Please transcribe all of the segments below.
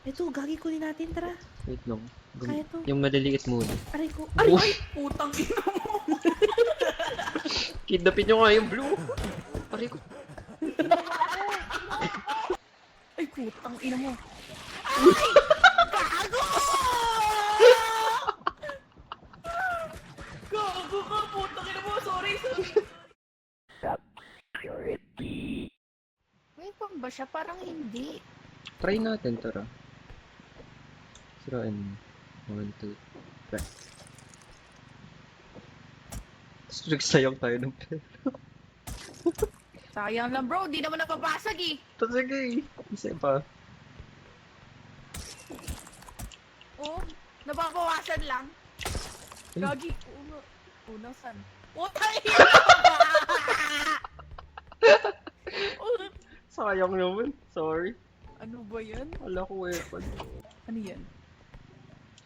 Ito, gagi kunin natin, tara. Wait lang. Kaya to. Yung maliliit muna. Aray ko. Aray! Oh. Ay! Putang ina mo! Kidnapin nyo nga yung blue. Aray ko. Ay, putang ina mo. Gago ka! Putang ina mo! Sorry, sorry! May pang ba siya? Parang hindi. Try natin, tara. Sirain mo. 1, 2, 3. Tapos nagsayang tayo ng pera. Sayang lang bro, di naman napapasag eh. Tapos sige, isa pa. Oh, nababawasan lang. Eh. Gagi, una san? Putang ina! Sayang naman. Sorry. Ano ba yan? Wala ko weapon. Ano yan?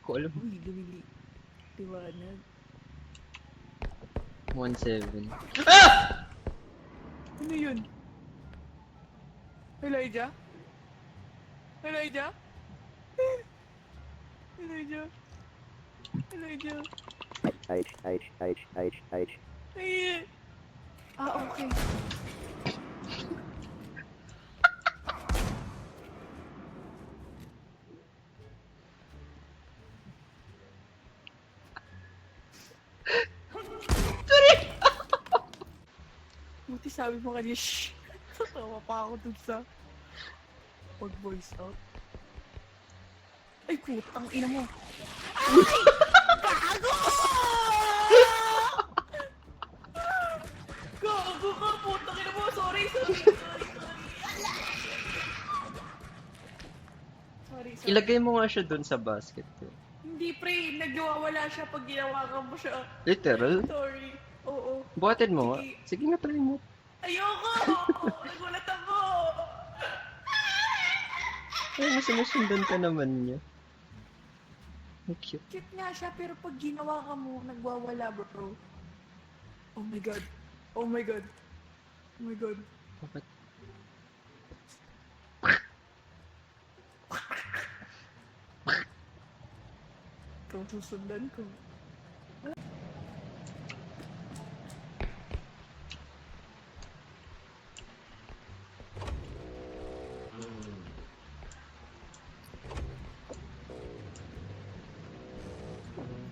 Ko alam. Uy, lumili. Tiwanag. 1-7. Ano yun? Elijah? Elijah? Elijah? Elijah? Ay! Ah, okay. Buti sabi mo kanina, shh! Tatawa pa ako dun sa pag-voice out. Ay, putang ina mo! Ay! Gago! Gago ka! Putang ina mo! Sorry, sorry, sorry, sorry. Sorry. Ilagay mo nga siya dun sa basket. Hindi pre, nagwawala siya pag ginawakan mo siya. Literal? Sorry. Oo. Buhatin mo nga. Sige. Sige nga, try mo. Ayoko! Nagulat ako! Ay, mas sinusundan ka naman niya. Ang cute. Cute nga siya, pero pag ginawa ka mo, nagwawala bro. Oh my god. Oh my god. Oh my god. Bakit? Ikaw susundan ko.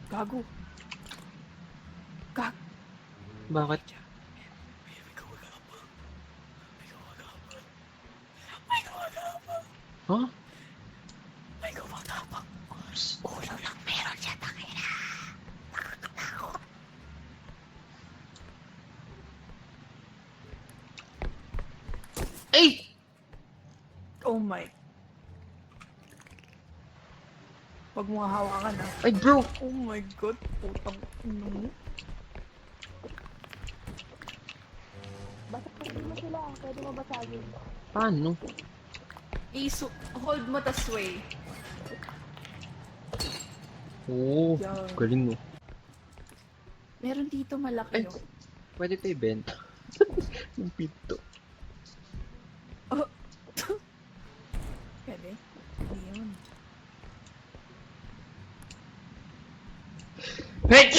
Gago. Gag. Bakit? Ha? May gumagapang. Ulo lang meron siya, tangina. Nakakatakot. Ay! Oh my. Wag mo hawakan ah. Ay, bro! Oh my god, putang ino mo. Basagin mo sila, pwede mo basagin. Paano? Hold mo ta sway. Oo, Yan. galing mo. Meron dito malaki Ay, oh. pwede ito ibenta. Yung pinto. Oh. Pwede? Hindi yun. Hey!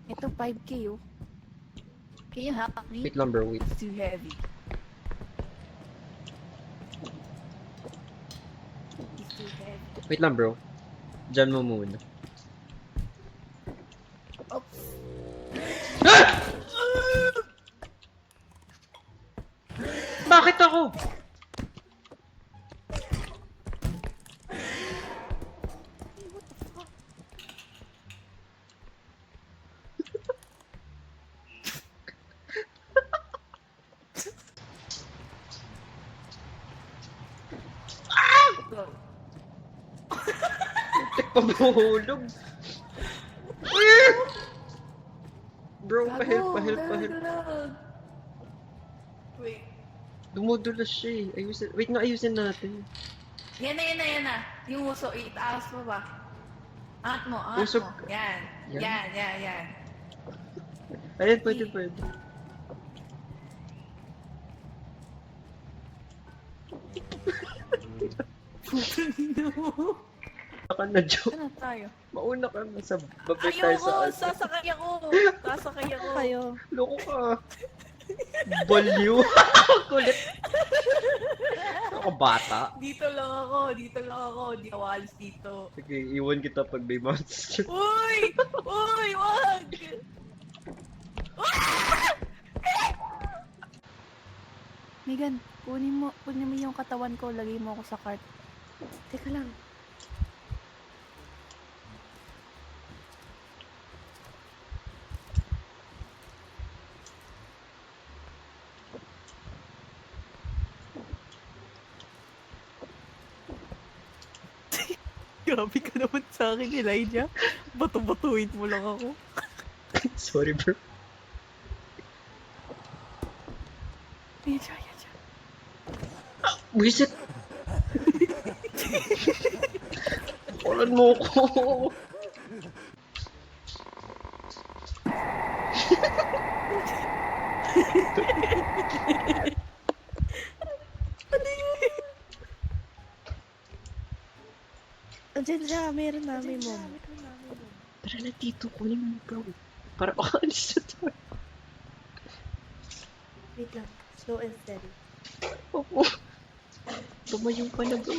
Ito 5k oh. Can you help me? Wait lang, bro. Wait. It's too heavy. It's too heavy. Wait lang, bro. Diyan mo muna. Oops. Bakit ako? Go. Tek pa mahulog. Bro, pahilp. Wait. Dumudulas siya eh. Ayusin. Wait nga, ayusin natin. Yan na. Yung uso, itaas mo ba? Angat mo. Usok. Yan. Yan? Yan. Ayun, pwede. Putang ina mo. Baka na, Jo. Saan na tayo? Mauna ka na sa babay tayo sa Ayoko! ate. Sasakay ako! Sasakay ako! Kayo. Loko ka. Baliw. Kulit. Ako bata. Dito lang ako! Dito lang ako! Di ako alis dito. Sige, iwan kita pag may monster. Uy! Uy! Wag! Megan, kunin mo yung katawan ko, lagay mo ako sa cart. Teka lang. Grabe ka naman sa akin, Elijah. Bato-batuin mo lang ako. Sorry, bro. Elijah, Elijah. Wisit! Kulan mo ko. Andiyan siya, meron na, may mom. Tara na dito, kunin mo, bro. Para makaalis na tayo. Wait lang. Slow and steady. Oo. Tumayo ka na, bro.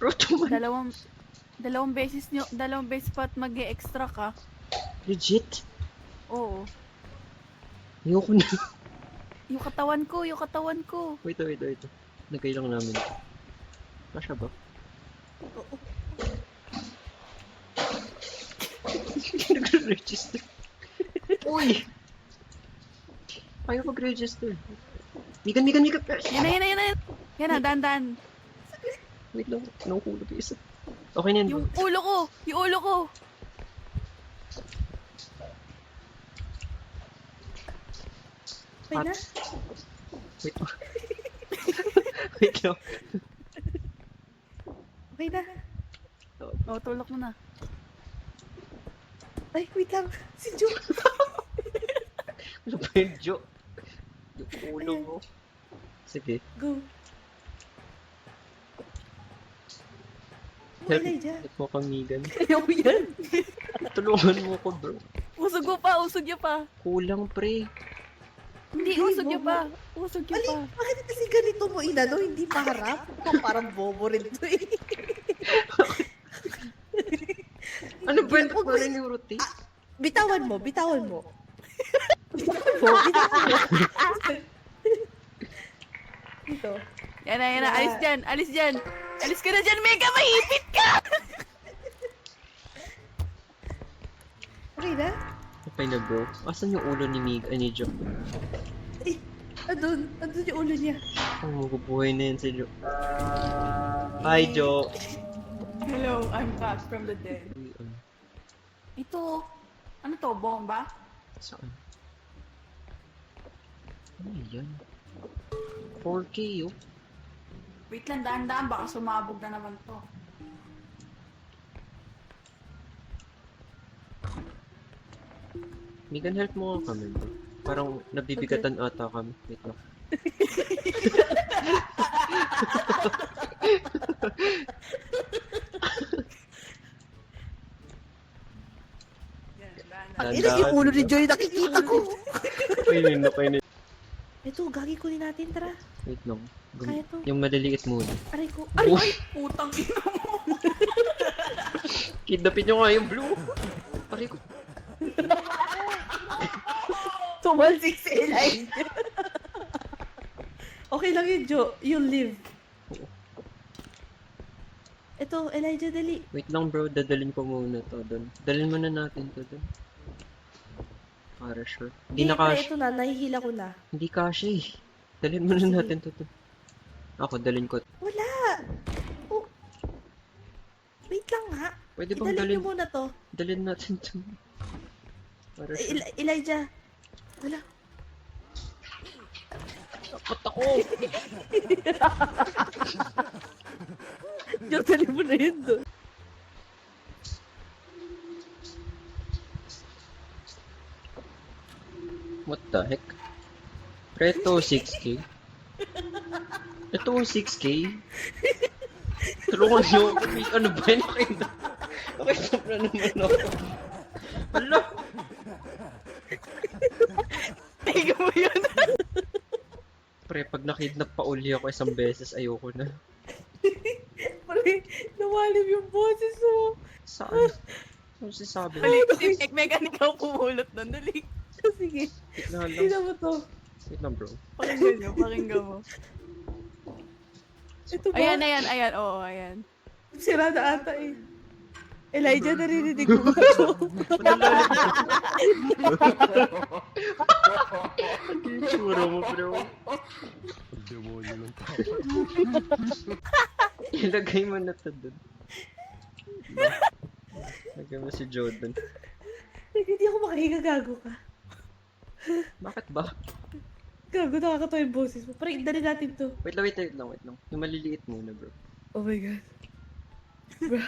Bro, tumayo. Dalawang beses pa at mag-e-extra ka. Legit? Oo. Ayoko na. Yung katawan ko. Wait. Nagay lang namin. Kasha ba? Oo. Nag-register. Uy! Ayaw mag-register. Mikan! Yan na. Yan na, dandan. Wait lang, nakukulog yung isa. Okay na yan. Yung ulo ko. Okay na? Wait lang. Wait lang. Okay na? Oh, tulak mo na. Ay, wait lang. Si Jo. Ano ba yun, Jo? Yung ulo mo. Sige. Go. Oh, Help, Elijah. help mo kang Migan. Ayaw ko yan. Tulungan mo ko, bro. Usog niyo pa. Kulang, pre. Hindi, Hindi, usog niyo bobo. pa. Usog niyo Ali, pa. bakit kasi ganito mo inano? Hindi maharap? Parang bobo rin to eh. Ano ba yun? Huwag mo- Parang yung rotate? Bitawan mo. Bitawan mo. Dito. Yan na. Alis dyan. Alis ka na dyan, Mega. Mahipit ka! Okay na? Okay na, bro. Asan yung ulo ni Mig? Ni Jo? Eh, andun. Andun yung ulo niya. Oh, mabubuhay na yan si Jo. Hi, Jo. Hello, I'm back from the dead. Uy, Ito, ano to, bomba? saan? Ano yan? 4K, oh. Wait lang, daan-daan, baka sumabog na naman to. Megan, help mo nga kami, bro. Parang nabibigatan ata kami. Wait lang. Yan, Ang daan-daan. ina yung ulo ni Joy nakikita ko. Okay na. Ito, gagi kunin natin, tara. Wait lang. Kaya to. Yung maliliit muna. Aray ko. Ay! Ay, putang ina mo. Kidnapin nyo nga yung blue! Pare ko. Tumalsik si Elijah. Okay lang yun, Jo. You'll live. Ito, Elijah, dali. Wait lang, bro. Dadalhin ko muna to doon. Dalhin muna natin to doon. Para sure. Hindi na pre, cash. ito na, nahihila ko na. Hindi cash eh. Dalhin muna natin to doon. Ako, dalhin ko. Wala! Oh. Wait lang nga. Pwede bang Idalhin dalhin? niyo muna to. Dalhin natin to. Para sure. Elijah. Wala. Takot ako! Jo, dalhin mo na yun doon. What the heck? Preto 6K? Ito ang 6K. Tulungan niyo ako. Ano ba yun? Nakita naman ako. Hala! Tiga mo yun. Pre, pag nakidnap pa uli ako isang beses, ayoko na. Pre, nawalim yung boses mo. Saan? Ano sinasabi mo? Dali, si Mechanic ikaw pumulot nun. Dali. Sige. Wait lang, Tingnan mo to. Wait lang, bro. Pakinggan mo. Ito ba? Ayan. Oo, ayan. Sira na ata eh. Elijah, naririnig mo ba ito? Ang tsura mo, bro. Demonyo ng tao. Ilagay mo na to dun. Ilagay mo si Jordan. Hindi ako makahiga, gago ka. Bakit ba? Gago, nakakatawa yung boses mo. Parang dali natin to. Wait lang. Yung maliliit muna, bro. Oh my god. Bro.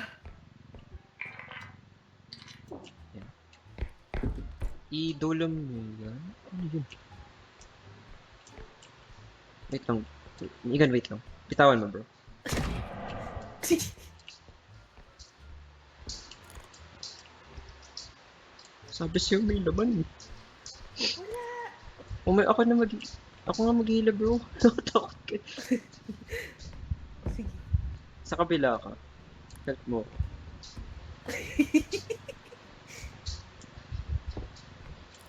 Idolo mo yan? Ano yun? Wait lang. Igan, wait lang. Pitawan mo, bro. Sabi sa'yo may laban eh. Wala. Ako nga mag-hila, bro. Nakatakot ka. Sige. Sa kabila ka. Help mo.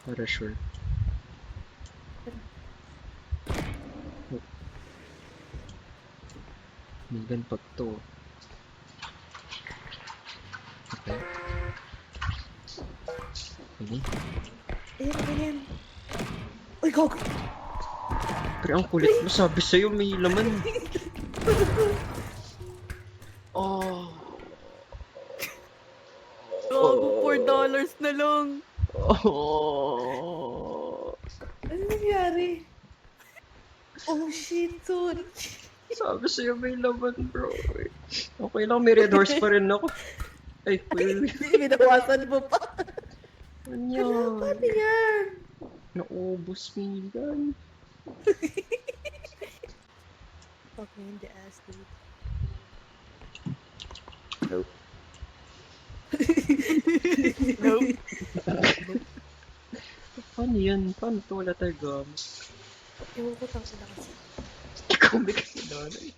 Para sure. Migan pag to. Okay. Okay. Ayan. Uy, gago. Pero ang kulit mo, sabi sa'yo may laman. Oh. Gago, $4 na lang. Oh. Ano nangyari? Oh shit, sorry. Sabi sa'yo may laman, bro. Okay lang, may red horse pa rin ako. Ay, wait. Binawasan mo pa. Ano yan? Paano yan? Naubos, Migan. Okay, in the ass, dude. Nope. Nope. Paano yan? Paano to? Wala tayo gamit. Ewan ko, tangko na kasi. Ikaw may kasalanan.